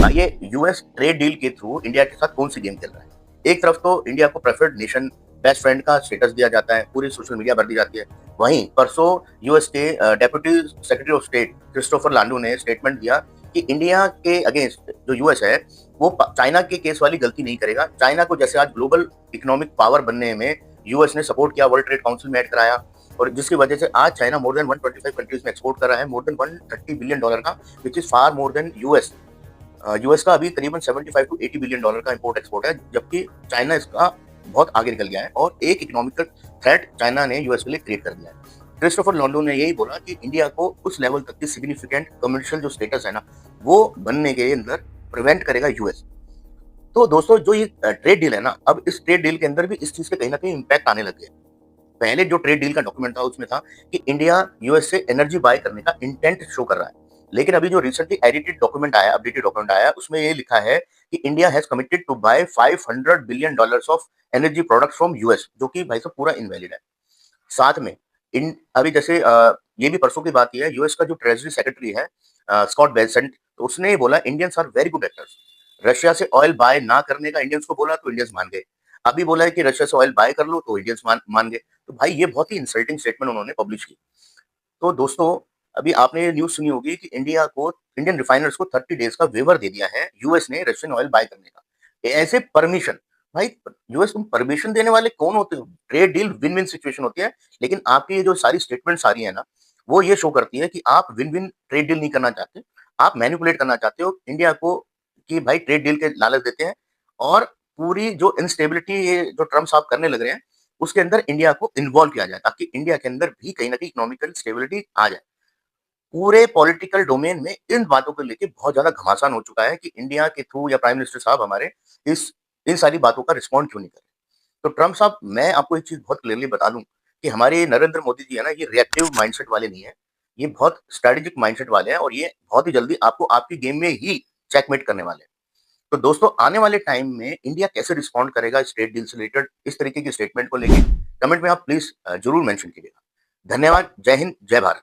ये US trade deal के through India के साथ कौन सी गेम खेल रहा है। एक तरफ तो इंडिया को प्रेफर्ड नेशन, बेस्ट फ्रेंड का स्टेटस दिया जाता है, पूरी सोशल मीडिया भर दी जाती है। वहीं परसों यूएस के deputy secretary of state Christopher Landau ने स्टेटमेंट दिया कि इंडिया के अगेंस्ट जो यूएस है वो चाइना के केस वाली गलती नहीं करेगा। चाइना को जैसे आज ग्लोबल इकोनॉमिक पावर बनने में यूएस ने सपोर्ट किया, वर्ल्ड ट्रेड काउंसिल में ऐड कराया, और जिसकी वजह से आज चाइना मोर देन 125 कंट्रीज में एक्सपोर्ट कर रहा है, मोर देन $130 बिलियन का, which is far more than US. US का अभी करीबन 75 टू 80 बिलियन डॉलर का इंपोर्ट एक्सपोर्ट है, जबकि चाइना इसका बहुत आगे निकल गया है और एक इकोनॉमिकल थ्रेट चाइना ने यूएस के लिए क्रिएट कर दिया है। क्रिस्टोफर लॉन्डो ने यही बोला कि इंडिया को उस लेवल तक की सिग्निफिकेंट कमर्शियल जो स्टेटस है ना, वो बनने के अंदर प्रिवेंट करेगा यूएस। तो दोस्तों, जो ये ट्रेड डील है ना, अब इस ट्रेड डील के अंदर भी इस चीज के कहीं ना कहीं इम्पैक्ट आने लगे। पहले जो ट्रेड डील का डॉक्यूमेंट था उसमें था कि इंडिया यूएस से एनर्जी बाय करने का इंटेंट शो कर रहा है, लेकिन अभी जो रिसेंटली एडिटेड डॉक्यूमेंट आया, अपडेटेड डॉक्यूमेंट आया, उसमें ये लिखा है कि India has committed to buy $500 billion of energy products from US, जो कि भाई साहब पूरा इनवैलिड है। साथ में इन अभी जैसे ये भी परसों की बात ही है, यूएस का जो ट्रेजरी सेक्रेटरी है स्कॉट बेसेंट, तो उसने ये बोला Indians are very good actors. Russia से ऑयल बाय ना करने का इंडियंस को बोला तो इंडियंस मान गए। अभी बोला है कि रशिया से ऑयल बाय कर लो तो इंडियंस मान गए। तो भाई ये बहुत ही इंसल्टिंग स्टेटमेंट उन्होंने पब्लिश की। तो दोस्तों, अभी आपने ये न्यूज़ सुनी होगी कि इंडियन रिफाइनर्स को 30 डेज का वेवर दे दिया है यूएस ने रशियन ऑयल बाय करने का। ऐसे परमिशन, भाई यूएस तुम परमिशन देने वाले कौन होते हो? Trade deal win win situation होती है, लेकिन आपकी ये जो सारी स्टेटमेंट्स आ रही है ना, वो ये शो करती है कि आप विन विन ट्रेड डील नहीं करना चाहते, आप मैनिपुलेट करना चाहते हो इंडिया को, कि भाई ट्रेड डील के लालच देते हैं, और पूरी जो इंस्टेबिलिटी ये जो ट्रम्प साहब करने लग रहे हैं उसके अंदर इंडिया को इन्वॉल्व किया जाए, ताकि इंडिया के अंदर भी कहीं ना कहीं इकोनॉमिकल स्टेबिलिटी आ जाए। पूरे पॉलिटिकल डोमेन में इन बातों को लेके बहुत ज्यादा घमासान हो चुका है कि इंडिया के थ्रू या प्राइम मिनिस्टर साहब हमारे इस इन सारी बातों का रिस्पॉन्ड क्यों नहीं कर रहे। तो ट्रम्प साहब, मैं आपको एक चीज बहुत क्लियरली बता दूं कि हमारे नरेंद्र मोदी जी है ना, ये रिएक्टिव माइंडसेट वाले नहीं है, ये बहुत स्ट्रेटेजिक माइंडसेट वाले हैं, और ये बहुत ही जल्दी आपको आपकी गेम में ही चेकमेट करने वाले हैं। तो दोस्तों, आने वाले टाइम में इंडिया कैसे रिस्पॉन्ड करेगा इस ट्रेड डील से रिलेटेड इस तरीके की स्टेटमेंट को लेके, कमेंट में आप प्लीज जरूर मेंशन कीजिएगा। धन्यवाद। जय हिंद, जय भारत।